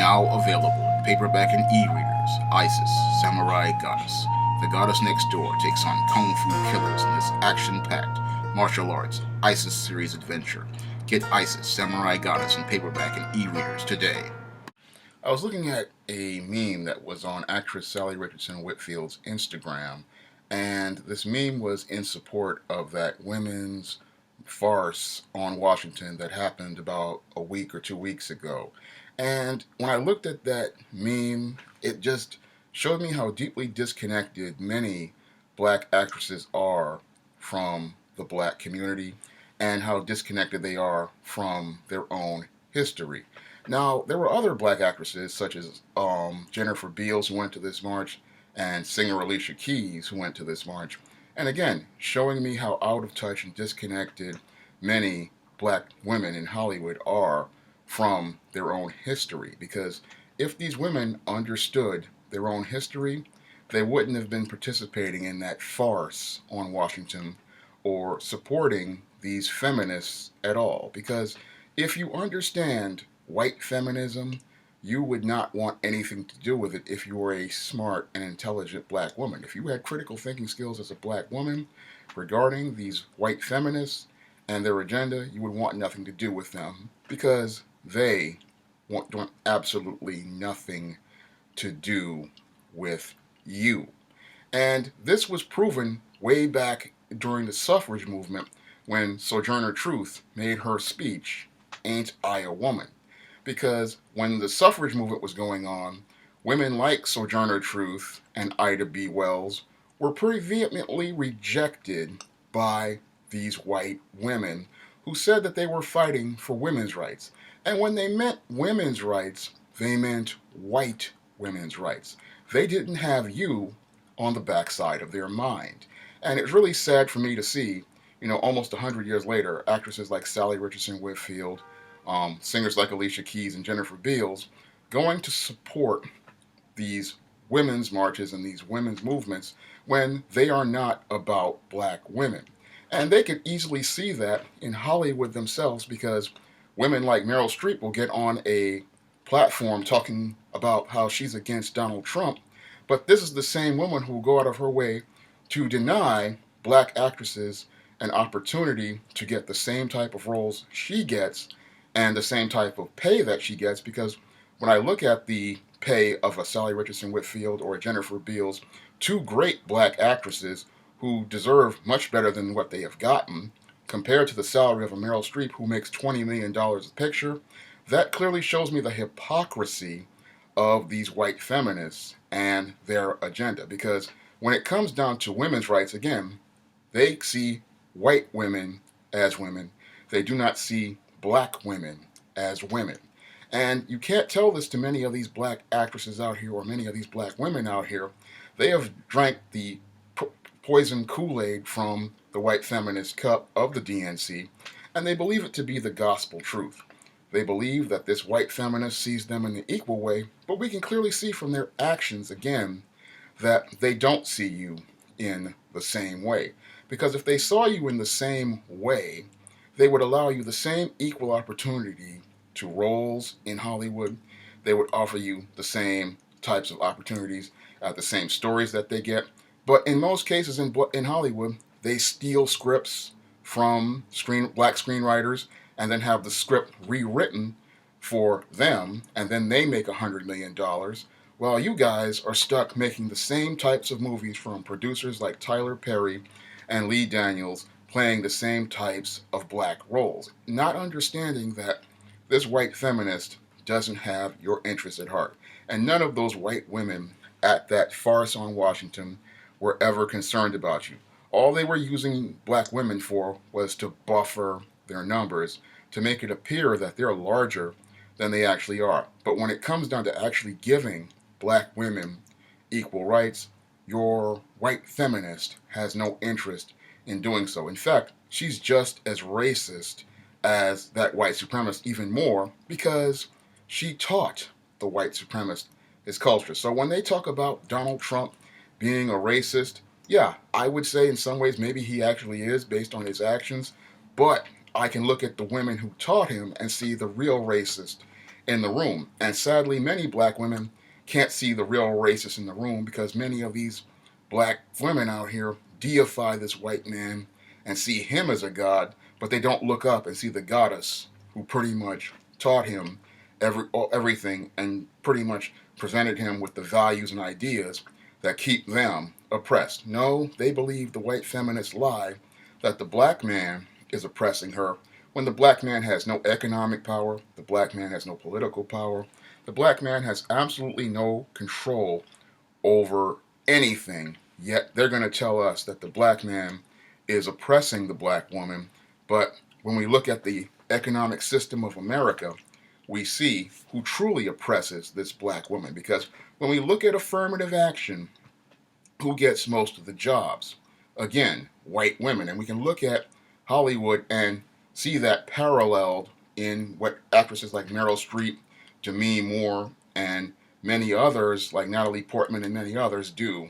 Now available in paperback and e-readers, Isis, Samurai Goddess. The goddess next door takes on kung fu killers in this action-packed martial arts Isis series adventure. Get Isis, Samurai Goddess in paperback and e-readers today. I was looking at a meme that was on actress Salli Richardson Whitfield's Instagram, and this meme was in support of that women's farce on Washington that happened about a week or 2 weeks ago. And when I looked at that meme, it just showed me how deeply disconnected many black actresses are from the black community and how disconnected they are from their own history. Now, there were other black actresses, such as Jennifer Beals, who went to this march, and singer Alicia Keys, who went to this march. And again, showing me how out of touch and disconnected many black women in Hollywood are from their own history. Because if these women understood their own history, they wouldn't have been participating in that farce on Washington or supporting these feminists at all. Because if you understand white feminism, you would not want anything to do with it if you were a smart and intelligent black woman. If you had critical thinking skills as a black woman regarding these white feminists and their agenda, you would want nothing to do with them because they want absolutely nothing to do with you. And this was proven way back during the suffrage movement when Sojourner Truth made her speech, "Ain't I a Woman?" Because when the suffrage movement was going on, women like Sojourner Truth and Ida B. Wells were pretty vehemently rejected by these white women who said that they were fighting for women's rights. And when they meant women's rights, they meant white women's rights. They didn't have you on the backside of their mind. And it's really sad for me to see, almost 100 years later, actresses like Salli Richardson Whitfield, singers like Alicia Keys and Jennifer Beals going to support these women's marches and these women's movements when they are not about black women. And they could easily see that in Hollywood themselves because women like Meryl Streep will get on a platform talking about how she's against Donald Trump, but this is the same woman who will go out of her way to deny black actresses an opportunity to get the same type of roles she gets and the same type of pay that she gets, because when I look at the pay of a Salli Richardson Whitfield or a Jennifer Beals, two great black actresses who deserve much better than what they have gotten, compared to the salary of a Meryl Streep who makes $20 million a picture, that clearly shows me the hypocrisy of these white feminists and their agenda. Because when it comes down to women's rights, again, they see white women as women. They do not see black women as women. And you can't tell this to many of these black actresses out here or many of these black women out here. They have drank the poison Kool-Aid from the white feminist cup of the DNC, and they believe it to be the gospel truth. They believe that this white feminist sees them in the equal way, but we can clearly see from their actions again that they don't see you in the same way. Because if they saw you in the same way, they would allow you the same equal opportunity to roles in Hollywood. They would offer you the same types of opportunities at the same stories that they get. But in most cases in Hollywood, they steal scripts from black screenwriters and then have the script rewritten for them, and then they make $100 million, while you guys are stuck making the same types of movies from producers like Tyler Perry and Lee Daniels, playing the same types of black roles, not understanding that this white feminist doesn't have your interests at heart. And none of those white women at that farce on Washington were ever concerned about you. All they were using black women for was to buffer their numbers, to make it appear that they're larger than they actually are. But when it comes down to actually giving black women equal rights, your white feminist has no interest in doing so. In fact, she's just as racist as that white supremacist, even more, because she taught the white supremacist his culture. So when they talk about Donald Trump being a racist, yeah, I would say in some ways maybe he actually is based on his actions, but I can look at the women who taught him and see the real racist in the room. And sadly, many black women can't see the real racists in the room because many of these black women out here deify this white man and see him as a god, but they don't look up and see the goddess who pretty much taught him everything and pretty much presented him with the values and ideas that keep them oppressed. No, they believe the white feminists lie that the black man is oppressing her when the black man has no economic power, the black man has no political power, the black man has absolutely no control over anything. Yet they're going to tell us that the black man is oppressing the black woman. But when we look at the economic system of America, we see who truly oppresses this black woman. Because when we look at affirmative action, who gets most of the jobs? Again, white women. And we can look at Hollywood and see that paralleled in what actresses like Meryl Streep, Demi Moore, and many others like Natalie Portman and many others do.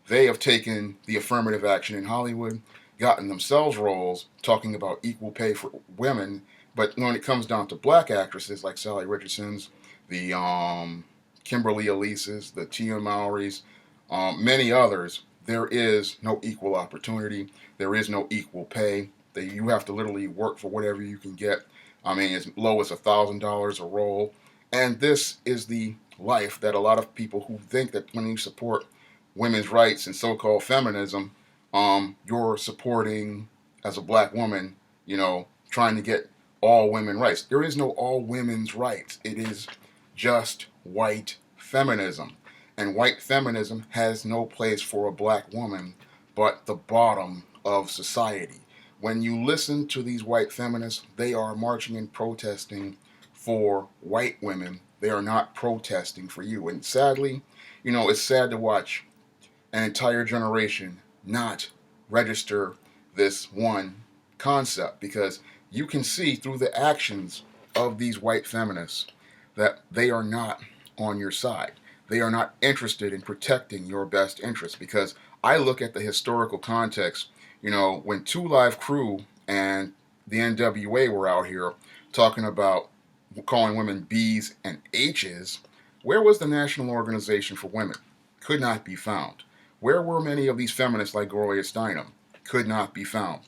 They have taken the affirmative action in Hollywood, gotten themselves roles talking about equal pay for women, but when it comes down to black actresses like Salli Richardson's, the Kimberly Elise's, the Tia Mowry's, many others, there is no equal opportunity. There is no equal pay. You have to literally work for whatever you can get. I mean, as low as $1,000 a role. And this is the life that a lot of people who think that when you support women's rights and so-called feminism, you're supporting, as a black woman, trying to get all women rights. There is no all women's rights. It is just white feminism. And white feminism has no place for a black woman but the bottom of society. When you listen to these white feminists, they are marching and protesting for white women. They are not protesting for you. And sadly, it's sad to watch an entire generation not register this one concept because you can see through the actions of these white feminists that they are not on your side. They are not interested in protecting your best interests because I look at the historical context, when Two Live Crew and the NWA were out here talking about calling women B's and H's, where was the National Organization for Women? Could not be found. Where were many of these feminists like Gloria Steinem? Could not be found.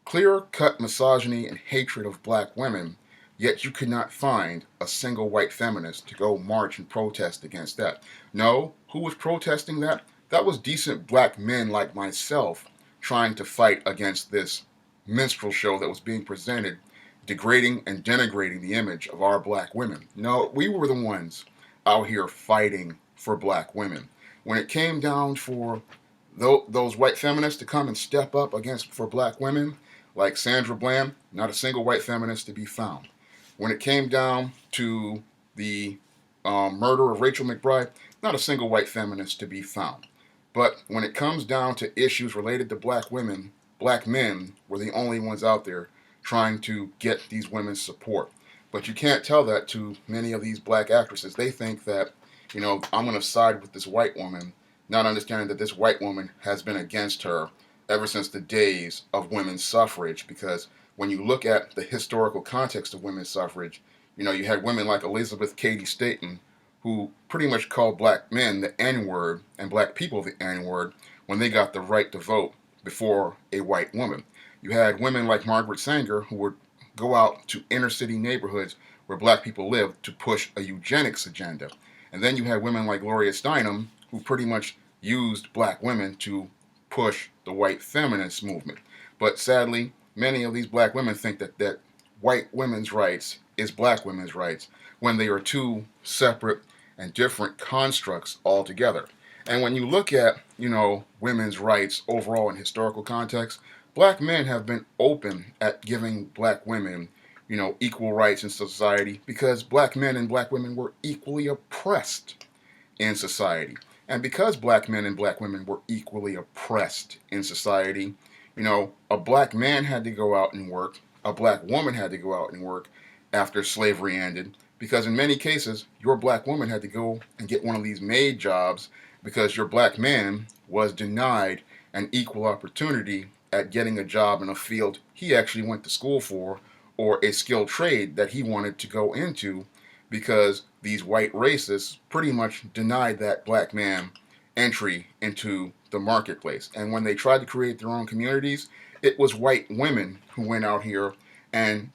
Clear-cut misogyny and hatred of black women, yet you could not find a single white feminist to go march and protest against that. No, who was protesting that? That was decent black men like myself trying to fight against this minstrel show that was being presented, degrading and denigrating the image of our black women. No, we were the ones out here fighting for black women. When it came down for those white feminists to come and step up for black women, like Sandra Bland, not a single white feminist to be found. When it came down to the murder of Rachel McBride, not a single white feminist to be found. But when it comes down to issues related to black women, black men were the only ones out there trying to get these women's support. But you can't tell that to many of these black actresses. They think that, I'm going to side with this white woman, not understanding that this white woman has been against her ever since the days of women's suffrage. Because when you look at the historical context of women's suffrage, you had women like Elizabeth Cady Stanton, who pretty much called black men the N-word and black people the N-word when they got the right to vote before a white woman. You had women like Margaret Sanger who would go out to inner city neighborhoods where black people lived to push a eugenics agenda. And then you had women like Gloria Steinem who pretty much used black women to push the white feminist movement. But sadly, many of these black women think that white women's rights is black women's rights when they are two separate and different constructs altogether. And when you look at, women's rights overall in historical context, black men have been open at giving black women, equal rights in society because black men and black women were equally oppressed in society. And because black men and black women were equally oppressed in society, a black man had to go out and work, a black woman had to go out and work after slavery ended, because in many cases, your black woman had to go and get one of these maid jobs because your black man was denied an equal opportunity at getting a job in a field he actually went to school for or a skilled trade that he wanted to go into because these white racists pretty much denied that black man entry into the marketplace. And when they tried to create their own communities, it was white women who went out here and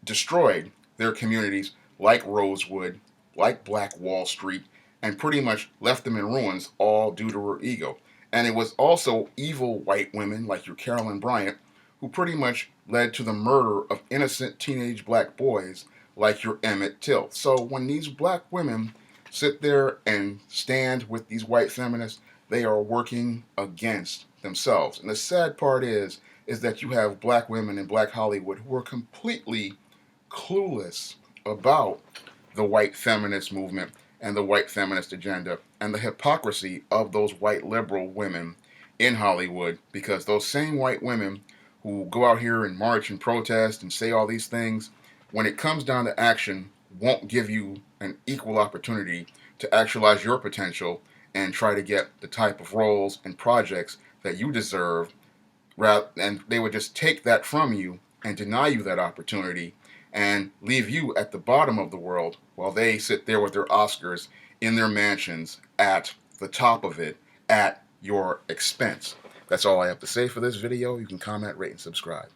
destroyed their communities like Rosewood, like Black Wall Street, and pretty much left them in ruins, all due to her ego. And it was also evil white women like your Carolyn Bryant who pretty much led to the murder of innocent teenage black boys like your Emmett Till. So when these black women sit there and stand with these white feminists, they are working against themselves. And the sad part is that you have black women in black Hollywood who are completely clueless about the white feminist movement and the white feminist agenda and the hypocrisy of those white liberal women in Hollywood, because those same white women who go out here and march and protest and say all these things, when it comes down to action, won't give you an equal opportunity to actualize your potential and try to get the type of roles and projects that you deserve, and they would just take that from you and deny you that opportunity and leave you at the bottom of the world while they sit there with their Oscars in their mansions at the top of it at your expense. That's all I have to say for this video. You can comment, rate, and subscribe.